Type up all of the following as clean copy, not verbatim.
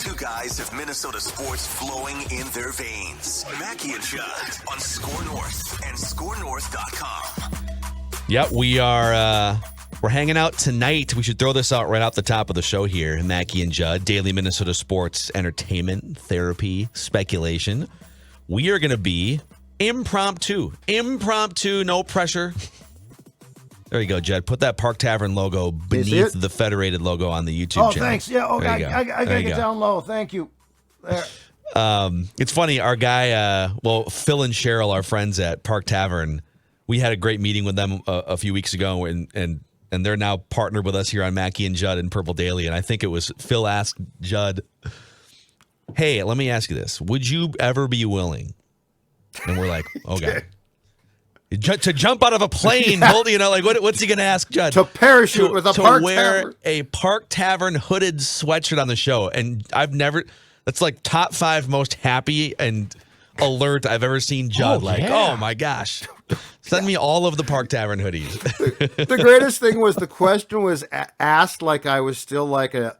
Two guys of Minnesota sports flowing in their veins. Mackey and Judd on Score North and ScoreNorth.com. Yep, we're hanging out tonight. We should throw this out right off the top of the show here. Mackey and Judd, daily Minnesota sports entertainment, therapy, speculation. We are going to be impromptu, no pressure. There you go, Judd. Put that Park Tavern logo beneath the Federated logo on the YouTube channel. Oh, thanks. Yeah, I gotta get down low. Thank you. There. It's funny. Our guy, Phil and Cheryl, our friends at Park Tavern, we had a great meeting with them a few weeks ago, and they're now partnered with us here on Mackey and Judd and Purple Daily. And I think it was Phil asked Judd, "Hey, let me ask you this: would you ever be willing?" And we're like, "Oh God." To jump out of a plane, what's he going to ask Judd? To parachute with a Park wear Tavern. a Park Tavern hooded sweatshirt on the show. And that's like top 5 most happy and alert I've ever seen Judd. Oh my gosh. Send me all of the Park Tavern hoodies. The greatest thing was the question was asked like I was still like a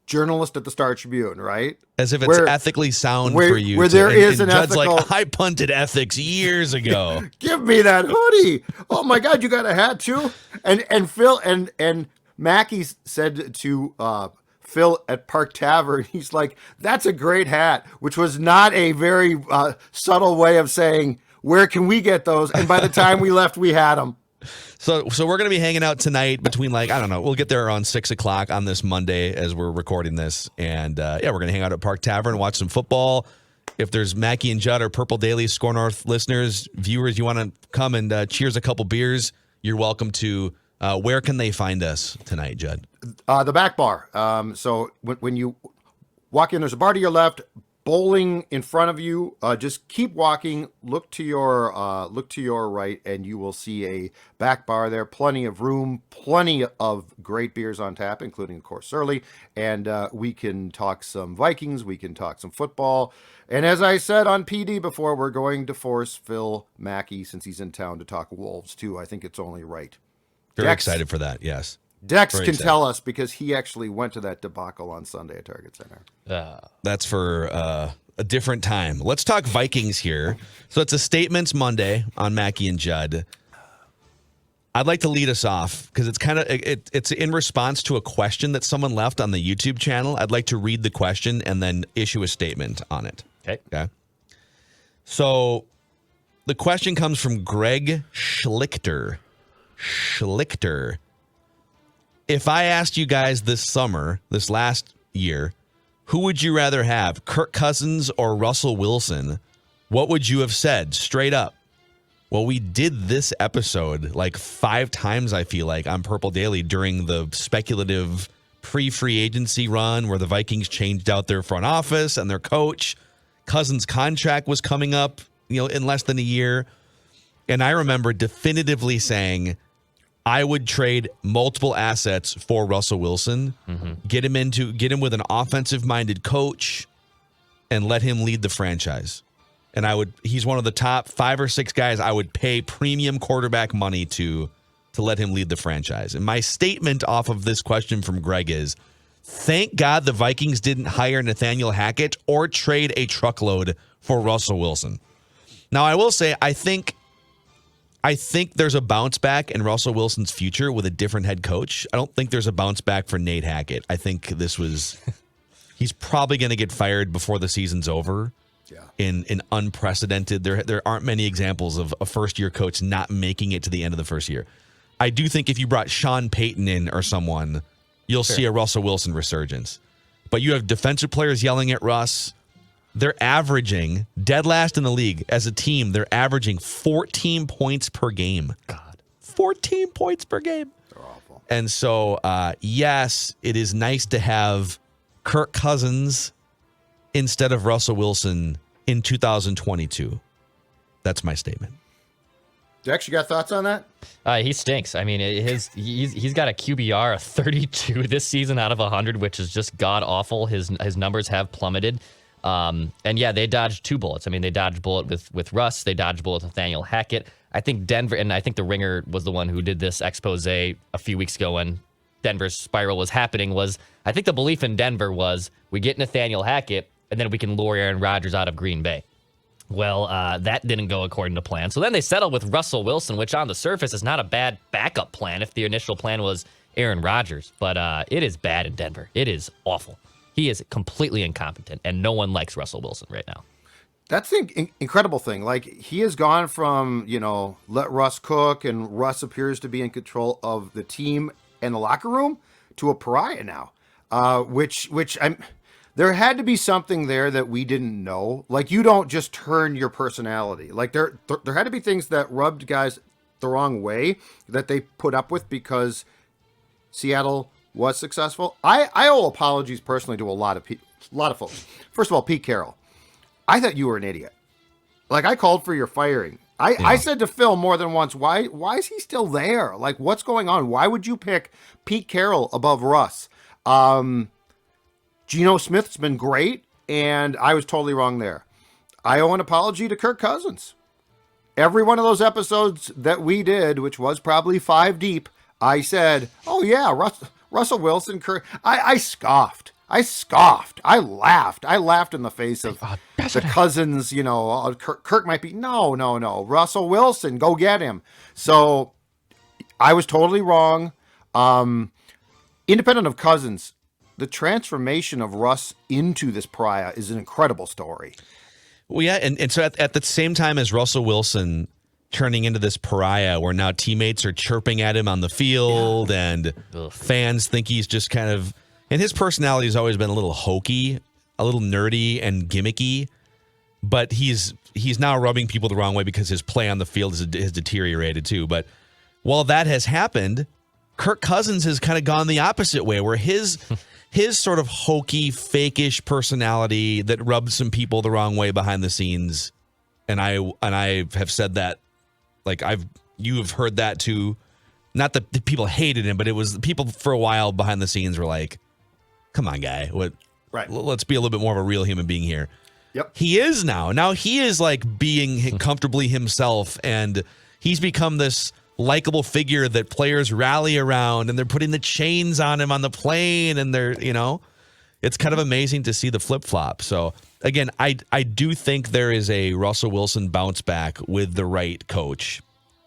journalist at the Star Tribune, right? As if it's ethically sound for you. Where there is an Judd's ethical... like, I punted ethics years ago. Give me that hoodie. Oh my God, you got a hat too? And Phil and Mackey said to Phil at Park Tavern, he's like, that's a great hat, which was not a very subtle way of saying, where can we get those? And by the time we left, we had them. So we're going to be hanging out tonight between we'll get there around 6 o'clock on this Monday as we're recording this. And we're going to hang out at Park Tavern, watch some football. If there's Mackey and Judd or Purple Daily Score North listeners, viewers, you want to come and cheers a couple beers, you're welcome to. Where can they find us tonight, Judd? The back bar. So when you walk in, there's a bar to your left, bowling in front of you. Just keep walking. Look to your right, and you will see a back bar there. Plenty of room, plenty of great beers on tap, including, of course, Surly. And we can talk some Vikings. We can talk some football. And as I said on PD before, we're going to force Phil Mackey, since he's in town, to talk Wolves too. I think it's only right. Very excited for that. Yes. Dex can tell us because he actually went to that debacle on Sunday at Target Center. That's for a different time. Let's talk Vikings here. So it's a Statements Monday on Mackey and Judd. I'd like to lead us off because it's kind of it's in response to a question that someone left on the YouTube channel. I'd like to read the question and then issue a statement on it. Okay. So the question comes from Greg Schlichter. If I asked you guys this last year, who would you rather have, Kirk Cousins or Russell Wilson? What would you have said straight up? Well, we did this episode like 5 times, I feel like, on Purple Daily during the speculative pre-free agency run where the Vikings changed out their front office and their coach. Cousins' contract was coming up, in less than a year. And I remember definitively saying, I would trade multiple assets for Russell Wilson, get him with an offensive-minded coach, and let him lead the franchise. And he's one of the top 5 or 6 guys I would pay premium quarterback money to let him lead the franchise. And my statement off of this question from Greg is, thank God the Vikings didn't hire Nathaniel Hackett or trade a truckload for Russell Wilson. Now, I will say, I think there's a bounce back in Russell Wilson's future with a different head coach. I don't think there's a bounce back for Nate Hackett. I think he's probably going to get fired before the season's over. Yeah. In unprecedented, there aren't many examples of a first-year coach not making it to the end of the first year. I do think if you brought Sean Payton in or someone, you'll see a Russell Wilson resurgence. But you have defensive players yelling at Russ. They're averaging, dead last in the league as a team, they're averaging 14 points per game. God. 14 points per game. They're awful. And so, yes, it is nice to have Kirk Cousins instead of Russell Wilson in 2022. That's my statement. Dex, you got thoughts on that? He stinks. I mean, he's got a QBR of 32 this season out of 100, which is just god awful. His numbers have plummeted. And yeah, they dodged 2 bullets. I mean, they dodged a bullet with Russ. They dodged a bullet with Nathaniel Hackett. I think Denver, and I think the Ringer was the one who did this expose a few weeks ago when Denver's spiral was happening was, I think the belief in Denver was we get Nathaniel Hackett and then we can lure Aaron Rodgers out of Green Bay. Well, that didn't go according to plan. So then they settled with Russell Wilson, which on the surface is not a bad backup plan if the initial plan was Aaron Rodgers. But it is bad in Denver. It is awful. He is completely incompetent, and no one likes Russell Wilson right now. That's the incredible thing. Like, he has gone from, let Russ cook, and Russ appears to be in control of the team and the locker room, to a pariah now, which there had to be something there that we didn't know. Like, you don't just turn your personality. Like, there had to be things that rubbed guys the wrong way that they put up with because Seattle was successful. I owe apologies personally to a lot of folks. First of all, Pete Carroll. I thought you were an idiot. Like, I called for your firing. I said to Phil more than once, why is he still there? Like, what's going on? Why would you pick Pete Carroll above Russ? Geno Smith's been great, and I was totally wrong there. I owe an apology to Kirk Cousins. Every one of those episodes that we did, which was probably 5 deep, I said, oh yeah, Russell Wilson, Kirk. I scoffed. I laughed. I laughed in the face of the Cousins, Kirk might be, no. Russell Wilson, go get him. So I was totally wrong. Independent of Cousins, the transformation of Russ into this pariah is an incredible story. Well, yeah, and so at the same time as Russell Wilson turning into this pariah where now teammates are chirping at him on the field and fans think he's just kind of, and his personality has always been a little hokey, a little nerdy and gimmicky, but he's now rubbing people the wrong way because his play on the field has deteriorated too. But while that has happened, Kirk Cousins has kind of gone the opposite way, where his sort of hokey, fake-ish personality that rubs some people the wrong way behind the scenes, and I have said that, like, you have heard that too. Not that the people hated him, but it was people for a while behind the scenes were like, "Come on, guy, what? Right? Let's be a little bit more of a real human being here." Yep. He is now. Now he is like being comfortably himself, and he's become this likable figure that players rally around, and they're putting the chains on him on the plane, and they're, it's kind of amazing to see the flip-flop. So again, I do think there is a Russell Wilson bounce back with the right coach.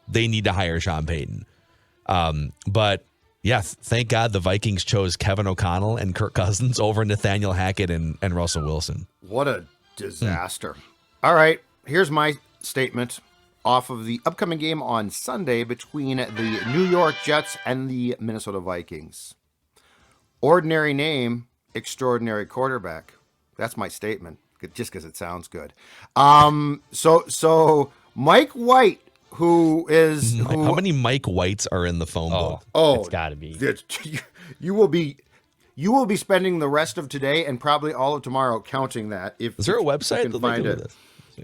They need to hire Sean Payton. But yeah, thank God the Vikings chose Kevin O'Connell and Kirk Cousins over Nathaniel Hackett and Russell Wilson. What a disaster. All right, here's my statement off of the upcoming game on Sunday between the New York Jets and the Minnesota Vikings. Ordinary name, extraordinary quarterback. That's my statement, just because it sounds good. So Mike White, who is... How many Mike Whites are in the phone book? Oh, it's got to be. You will be spending the rest of today and probably all of tomorrow counting that. Is there a website you can find it?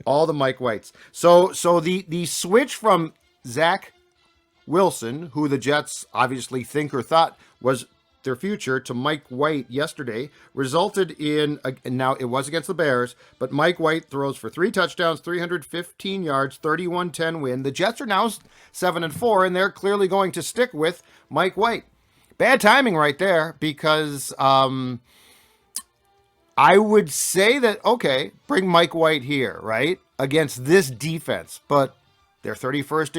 All the Mike Whites. So the switch from Zach Wilson, who the Jets obviously think or thought was their future, to Mike White yesterday resulted in, now it was against the Bears, but Mike White throws for 3 touchdowns, 315 yards, 31-10 win. The Jets are now 7-4, and they're clearly going to stick with Mike White. Bad timing right there, because I would say that, okay, bring Mike White here, right, against this defense, but they're 31st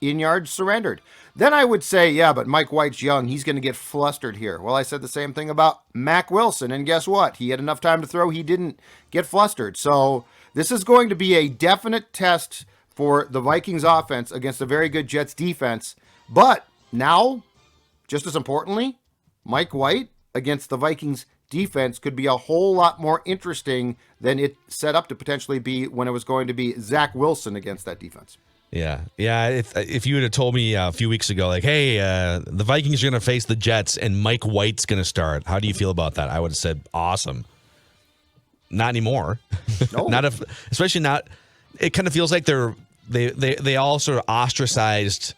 in yards surrendered. Then I would say, yeah, but Mike White's young. He's going to get flustered here. Well, I said the same thing about Mack Wilson, and guess what? He had enough time to throw. He didn't get flustered. So this is going to be a definite test for the Vikings offense against a very good Jets defense. But now, just as importantly, Mike White against the Vikings defense could be a whole lot more interesting than it set up to potentially be when it was going to be Zach Wilson against that defense. Yeah. If you would have told me a few weeks ago, like, hey, the Vikings are going to face the Jets and Mike White's going to start, how do you feel about that? I would have said, awesome. Not anymore. No. Especially not. It kind of feels like they all sort of ostracized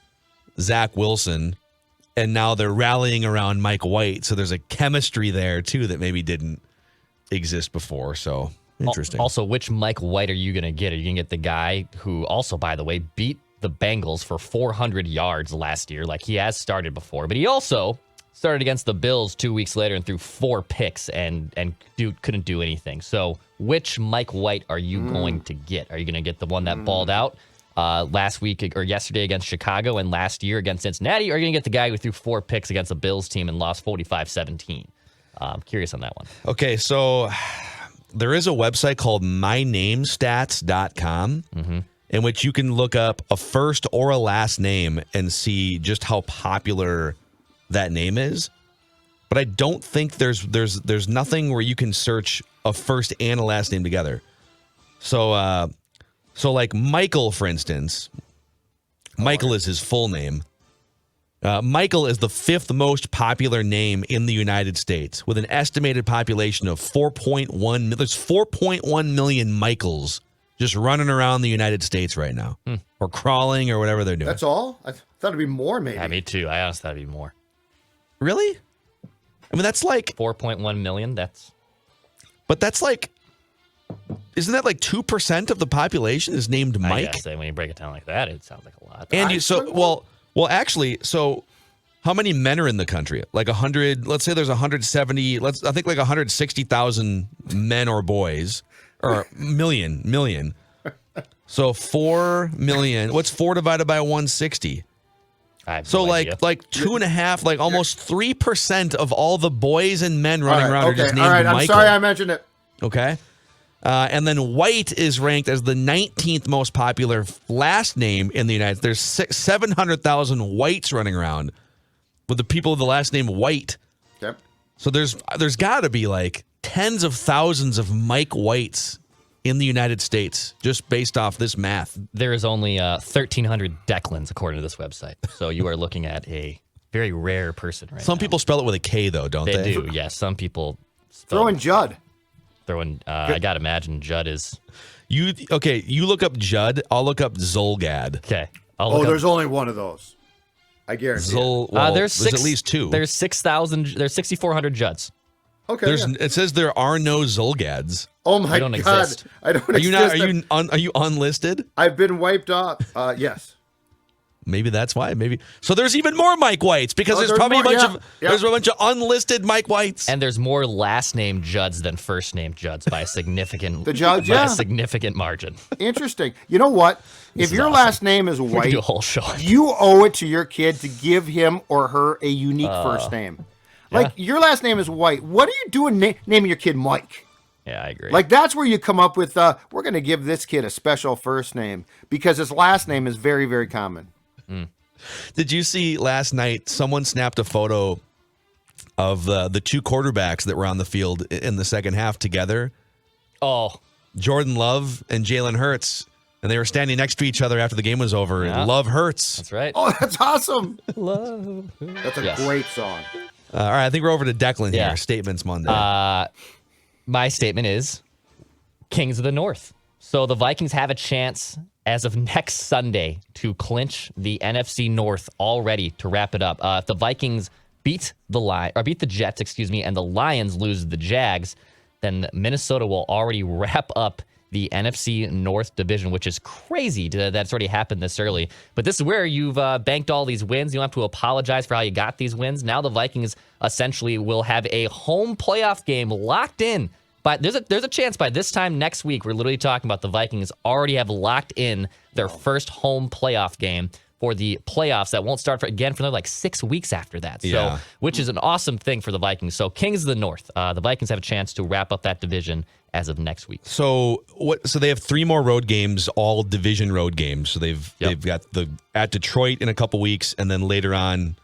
Zach Wilson, and now they're rallying around Mike White. So there's a chemistry there too that maybe didn't exist before. So interesting. Also, which Mike White are you going to get? Are you going to get the guy who also, by the way, beat the Bengals for 400 yards last year. Like, he has started before, but he also started against the Bills 2 weeks later and threw 4 picks and couldn't do anything. So which Mike White are you going to get? Are you going to get the one that balled out last week or yesterday against Chicago and last year against Cincinnati? Or are you going to get the guy who threw 4 picks against the Bills team and lost 45-17? I'm curious on that one. Okay, so there is a website called mynamestats.com in which you can look up a first or a last name and see just how popular that name is. But I don't think there's nothing where you can search a first and a last name together. So like Michael, for instance, Michael is his full name. Michael is the 5th most popular name in the United States with an estimated population of 4.1. There's 4.1 million Michaels just running around the United States right now, or crawling, or whatever they're doing. That's all? I thought it'd be more, maybe. Yeah, me too. I honestly thought it'd be more. Really? I mean, that's like 4.1 million. But that's like, isn't that like 2% of the population is named Mike? I gotta say, when you break it down like that, it sounds like a lot. And actually, how many men are in the country? Like 100. Let's say there's 170. I think like 160,000 men or boys, or million. So 4 million. What's 4 divided by 160? So no like idea. 2.5, like almost 3% of all the boys and men running around are just named all right. Michael. I'm sorry I mentioned it. Okay. And then White is ranked as the 19th most popular last name in the United States. There's 700,000 Whites running around with the people of the last name White. Yep. So there's got to be like tens of thousands of Mike Whites in the United States just based off this math. There is only 1,300 Declans according to this website. So you are looking at a very rare person right now. Some people spell it with a K though, don't they? They do, yes. Some people Throw in Judd. I got to imagine Judd is... You look up Judd, I'll look up Zolgad. Okay. There's only one of those. I guarantee it. There's at least 2. There's 6,000. There's 6,400 Judds. Okay. It says there are no Zolgads. Oh my They don't God. exist. I don't Are you exist. are you unlisted? I've been wiped off. Yes. Maybe that's why. Maybe so. There's even more Mike Whites because there's there's probably more, there's a bunch of unlisted Mike Whites. And there's more last name Judds than first name Judds by a significant The Judds, by yeah. a significant margin. Interesting. You know what? If is your awesome. last name is We could White, do a whole show. you owe it to your kid to give him or her a unique first name. Like, your last name is White. What are you doing naming your kid Mike? Yeah, I agree. Like, that's where you come up with, we're going to give this kid a special first name because his last name is very, very common. Did you see last night someone snapped a photo of the 2 quarterbacks that were on the field in the second half together? Oh, Jordan Love and Jalen Hurts, and they were standing next to each other after the game was over. Yeah. And Love Hurts. that's right. Oh, that's awesome. Love. That's a Yes. great song. All right, I think we're over to Declan Yeah. here. Statements Monday. My statement is Kings of the North. So the Vikings have a chance as of next Sunday to clinch the NFC North already to wrap it up. If the Vikings beat the Jets, and the Lions lose the Jags, then Minnesota will already wrap up the NFC North division, which is crazy that's already happened this early. But this is where you've banked all these wins. You don't have to apologize for how you got these wins. Now the Vikings essentially will have a home playoff game locked in. But there's a chance by this time next week, we're literally talking about the Vikings already have locked in their first home playoff game for the playoffs that won't start for another like 6 weeks after that. So, which is an awesome thing for the Vikings. So Kings of the North, the Vikings have a chance to wrap up that division as of next week. So they have 3 more road games, all division road games. So they've got at Detroit in a couple weeks, and then later on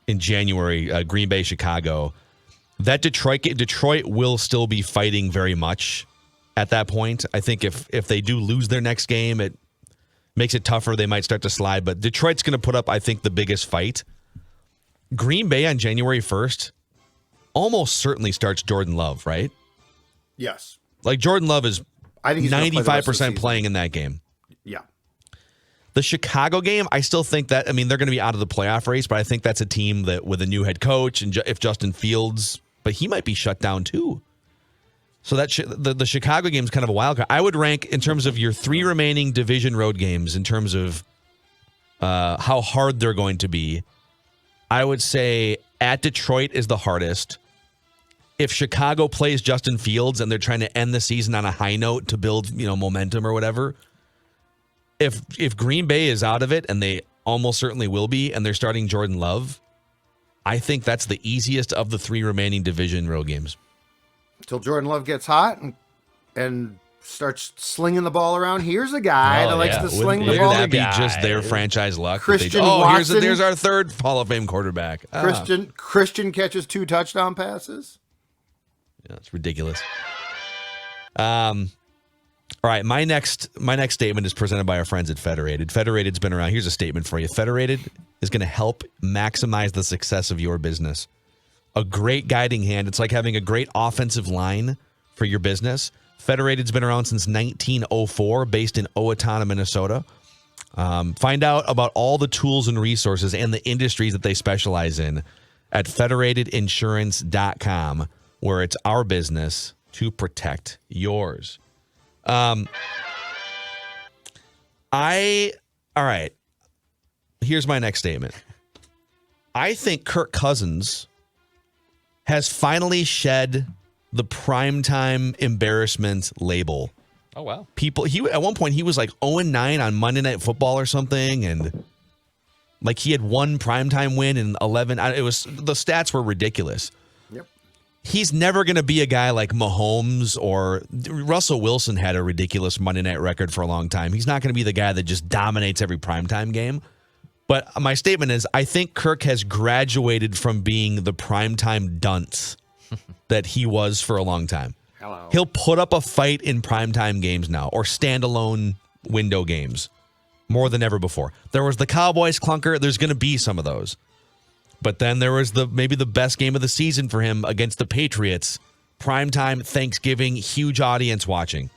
in January, Green Bay, Chicago. That Detroit will still be fighting very much at that point. I think if they do lose their next game, it makes it tougher. They might start to slide, but Detroit's going to put up, I think, the biggest fight. Green Bay on January 1st almost certainly starts Jordan Love, right? Yes. Like Jordan Love is I think he's gonna play the rest of the 95% season. playing in that game. Yeah. The Chicago game, I still think that, they're going to be out of the playoff race, but I think that's a team that with a new head coach, and if Justin Fields, but he might be shut down too. So that the Chicago game is kind of a wild card. I would rank in terms of your 3 remaining division road games in terms of how hard they're going to be. I would say at Detroit is the hardest. If Chicago plays Justin Fields and they're trying to end the season on a high note to build, momentum or whatever, if Green Bay is out of it, and they almost certainly will be, and they're starting Jordan Love, I think that's the easiest of the 3 remaining division road games. Until Jordan Love gets hot and starts slinging the ball around. Here's a guy that likes to sling the ball. Wouldn't that be just their franchise luck? Christian Watson. There's our 3rd Hall of Fame quarterback. Christian catches 2 touchdown passes. Yeah, it's ridiculous. All right, my next statement is presented by our friends at Federated. Federated's been around. Here's a statement for you. Federated is going to help maximize the success of your business. A great guiding hand. It's like having a great offensive line for your business. Federated's been around since 1904, based in Owatonna, Minnesota. Find out about all the tools and resources and the industries that they specialize in at federatedinsurance.com, where it's our business to protect yours. All right. Here's my next statement. I think Kirk Cousins has finally shed the primetime embarrassment label. Oh, wow. At one point he was like 0-9 on Monday Night Football or something, and like he had one primetime win in 11. The stats were ridiculous. Yep. He's never going to be a guy like Mahomes, or Russell Wilson had a ridiculous Monday night record for a long time. He's not going to be the guy that just dominates every primetime game. But my statement is, I think Kirk has graduated from being the primetime dunce that he was for a long time. Hello. He'll put up a fight in primetime games now, or standalone window games, more than ever before. There was the Cowboys clunker. There's going to be some of those. But then there was maybe the best game of the season for him against the Patriots. Primetime, Thanksgiving, huge audience watching.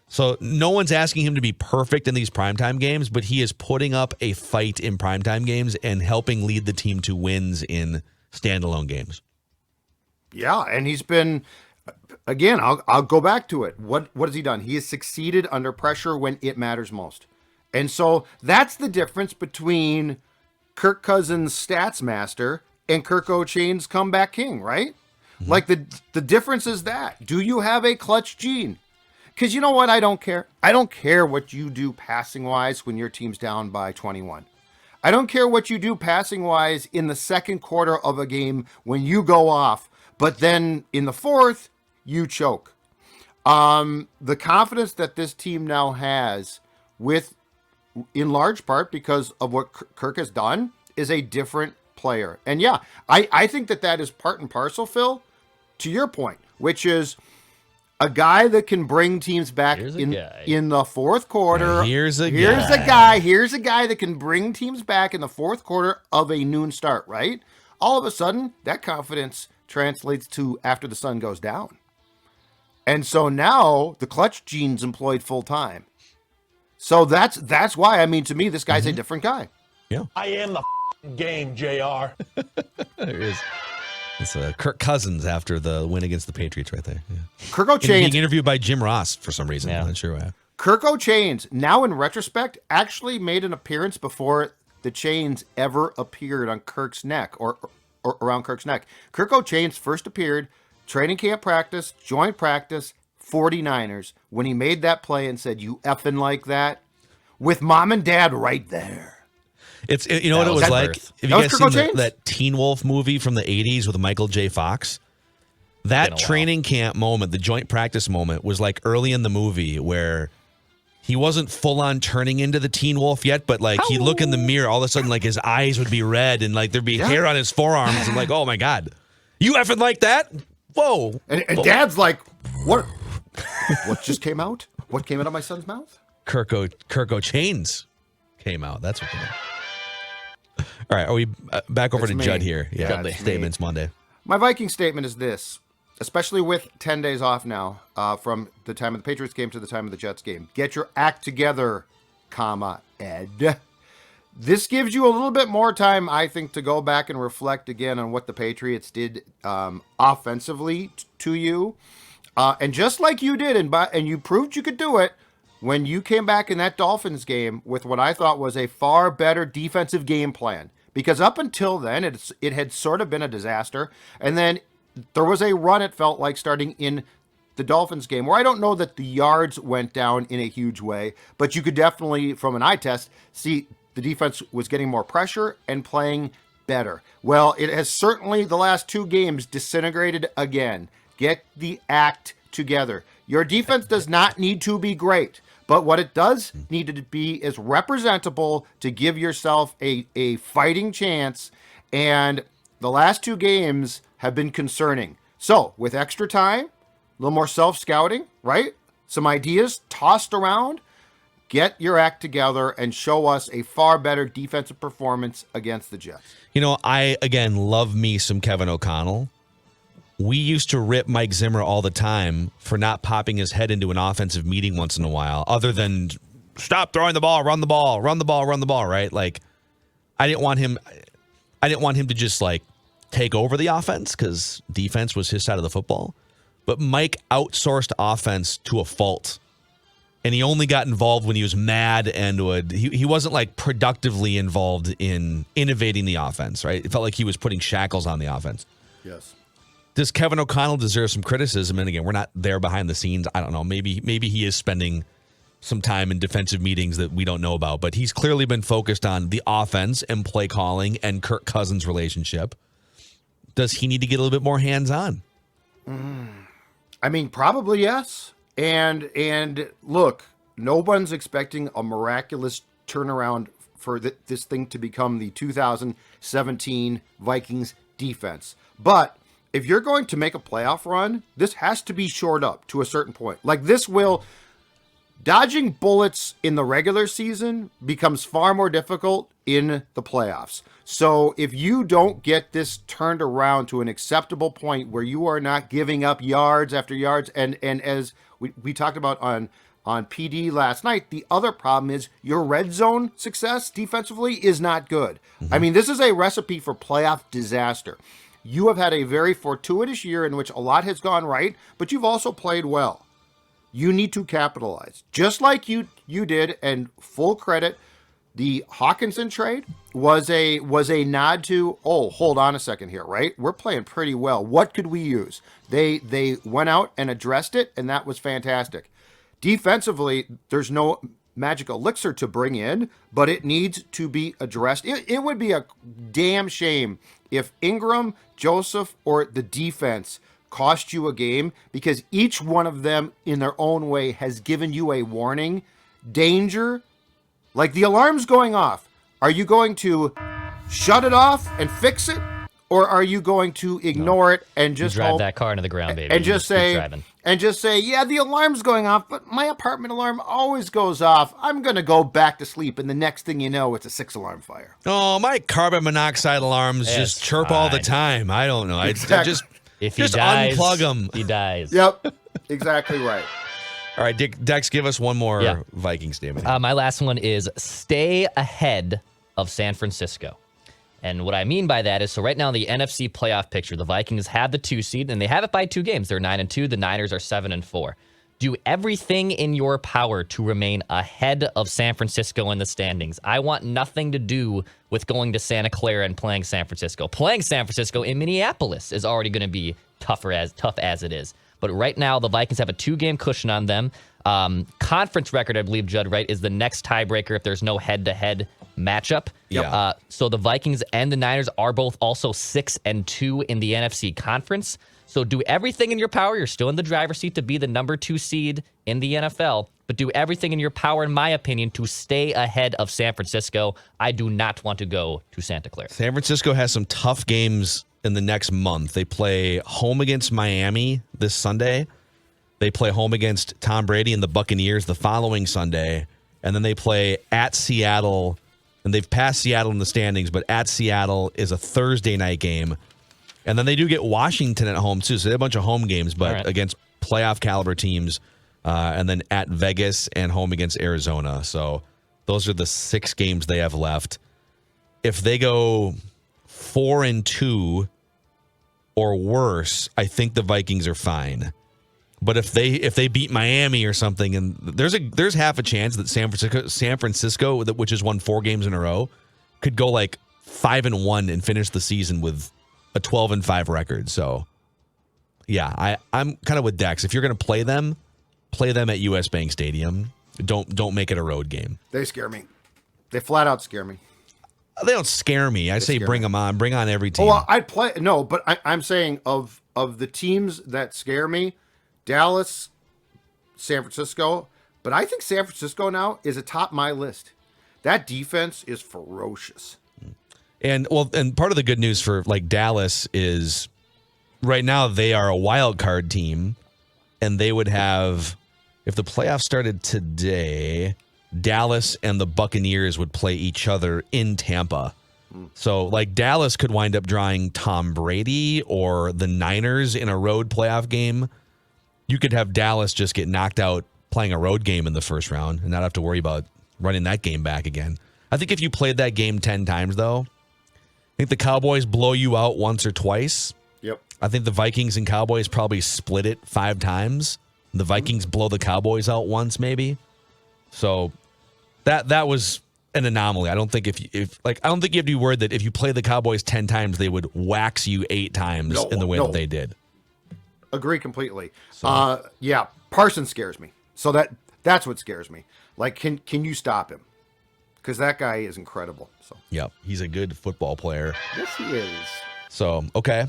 So no one's asking him to be perfect in these primetime games, but he is putting up a fight in primetime games and helping lead the team to wins in standalone games. Yeah, and he's been, again, I'll go back to it. What has he done? He has succeeded under pressure when it matters most. And so that's the difference between Kirk Cousins' stats master and Kirk O'Chain's comeback king, right? Mm-hmm. Like the difference is that. Do you have a clutch gene? Because you know what? I don't care. I don't care what you do passing-wise when your team's down by 21. I don't care what you do passing-wise in the second quarter of a game when you go off, but then in the fourth, you choke. The confidence that this team now has, in large part because of what Kirk has done, is a different player. And yeah, I think that is part and parcel, Phil, to your point, which is a guy that can bring teams back in the fourth quarter. Here's a guy that can bring teams back in the fourth quarter of a noon start, right? All of a sudden, that confidence translates to after the sun goes down. And so now the clutch gene's employed full time. So that's why, I mean, to me, this guy's a different guy. Yeah. I am the game, JR. There is. It's Kirk Cousins after the win against the Patriots right there. Yeah. Kirk O'Chain being interviewed by Jim Ross for some reason. Yeah. I'm not sure why. Kirk O'Chain's, now in retrospect, actually made an appearance before the chains ever appeared on Kirk's neck or around Kirk's neck. Kirk O'Chain's first appeared, training camp practice, joint practice, 49ers, when he made that play and said, "You effing like that?" with mom and dad right there. You know what it was like? Have you guys seen that Teen Wolf movie from the 80s with Michael J. Fox? That training camp moment, the joint practice moment, was like early in the movie where he wasn't full on turning into the Teen Wolf yet, but like he'd look in the mirror, all of a sudden like his eyes would be red and like there'd be hair on his forearms and like, oh my God, you effing like that? Whoa. And Dad's like, what just came out? What came out of my son's mouth? Kirk O'Chain's came out. That's what came out. All right, are we back over to Judd here? Yeah, statements Monday. My Viking statement is this, especially with 10 days off now, from the time of the Patriots game to the time of the Jets game. Get your act together, Ed. This gives you a little bit more time, I think, to go back and reflect again on what the Patriots did offensively to you. And just like you did, and you proved you could do it, when you came back in that Dolphins game with what I thought was a far better defensive game plan. Because up until then, it had sort of been a disaster. And then there was a run, it felt like, starting in the Dolphins game, where I don't know that the yards went down in a huge way, but you could definitely, from an eye test, see the defense was getting more pressure and playing better. Well, it has certainly, the last 2 games, disintegrated again. Get the act together. Your defense does not need to be great, but what it does need to be is representable to give yourself a fighting chance, and the last 2 games have been concerning. So, with extra time, a little more self-scouting, right? Some ideas tossed around. Get your act together and show us a far better defensive performance against the Jets. You know, I, again, love me some Kevin O'Connell. We used to rip Mike Zimmer all the time for not popping his head into an offensive meeting once in a while, other than stop throwing the ball, run the ball, run the ball, run the ball, right? Like, I didn't want him to just, like, take over the offense because defense was his side of the football. But Mike outsourced offense to a fault. And he only got involved when he was mad and he wasn't like productively involved in innovating the offense, right? It felt like he was putting shackles on the offense. Yes. Does Kevin O'Connell deserve some criticism? And again, we're not there behind the scenes. I don't know. Maybe he is spending some time in defensive meetings that we don't know about, but he's clearly been focused on the offense and play calling and Kirk Cousins relationship. Does he need to get a little bit more hands-on? I mean, probably yes. And look, no one's expecting a miraculous turnaround for this thing to become the 2017 Vikings defense. But if you're going to make a playoff run, this has to be shored up to a certain point. Like this will... Dodging bullets in the regular season becomes far more difficult in the playoffs. So if you don't get this turned around to an acceptable point where you are not giving up yards after yards, and as we talked about on PD last night, the other problem is your red zone success defensively is not good. I mean, this is a recipe for playoff disaster. You have had a very fortuitous year in which a lot has gone right, but you've also played well. You need to capitalize, just like you did, and full credit. The Hawkinson trade was a nod to, oh, hold on a second here, right? We're playing pretty well. What could we use? They went out and addressed it, and that was fantastic. Defensively, there's no magic elixir to bring in, but it needs to be addressed. It would be a damn shame if Ingram, Joseph, or the defense cost you a game, because each one of them in their own way has given you a warning. Danger. Like the alarm's going off. Are you going to shut it off and fix it? Or are you going to ignore it and just drive hope, that car into the ground, baby, and just keep driving. say, yeah, the alarm's going off, but my apartment alarm always goes off. I'm going to go back to sleep, and the next thing you know, it's a 6-alarm fire. Oh, my carbon monoxide alarms just chirp all the time. I don't know. Exactly. I just If he just dies, unplug them. he dies. Yep, exactly right. All right, Dex, give us one more Viking statement. My last one is stay ahead of San Francisco. And what I mean by that is, so right now in the NFC playoff picture, the Vikings have the 2 seed, and they have it by 2 games. They're 9-2. The Niners are 7-4. Do everything in your power to remain ahead of San Francisco in the standings. I want nothing to do with going to Santa Clara and playing San Francisco. Playing San Francisco in Minneapolis is already going to be tough as it is. But right now, the Vikings have a 2-game cushion on them. Conference record, I believe, Judd, right, is the next tiebreaker if there's no head-to-head matchup. Yep. So the Vikings and the Niners are both also 6-2 in the NFC conference. So do everything in your power. You're still in the driver's seat to be the number 2 seed in the NFL, but do everything in your power, in my opinion, to stay ahead of San Francisco. I do not want to go to Santa Clara. San Francisco has some tough games in the next month. They play home against Miami this Sunday. They play home against Tom Brady and the Buccaneers the following Sunday. And then they play at Seattle. And they've passed Seattle in the standings, but at Seattle is a Thursday night game. And then they do get Washington at home, too. So they have a bunch of home games, but against playoff caliber teams. And then at Vegas and home against Arizona. So those are the 6 games they have left. If they go 4-2 or worse, I think the Vikings are fine. But if they beat Miami or something, and there's half a chance that San Francisco, which has won 4 games in a row, could go like 5-1 and finish the season with a 12-5 record. So, yeah, I'm kind of with Dex. If you're going to play them at US Bank Stadium. Don't make it a road game. They scare me. They flat out scare me. They don't scare me. I say bring them on. Bring on every team. Well, I'd play. No, but I'm saying of the teams that scare me, Dallas, San Francisco. But I think San Francisco now is atop my list. That defense is ferocious. And part of the good news for like Dallas is right now they are a wild card team, and they would have, if the playoffs started today, Dallas and the Buccaneers would play each other in Tampa. So, like, Dallas could wind up drawing Tom Brady or the Niners in a road playoff game. You could have Dallas just get knocked out playing a road game in the first round and not have to worry about running that game back again. I think if you played that game 10 times, though, I think the Cowboys blow you out once or twice. Yep. I think the Vikings and Cowboys probably split it 5 times. The Vikings blow the Cowboys out once, maybe. So that was an anomaly. I don't think I don't think you have to be worried that if you play the Cowboys 10 times, they would wax you 8 times in the way that they did. Agree completely. So. Yeah, Parsons scares me. So that's what scares me. Like, can you stop him? Because that guy is incredible. So yep, he's a good football player. Yes, he is. So okay.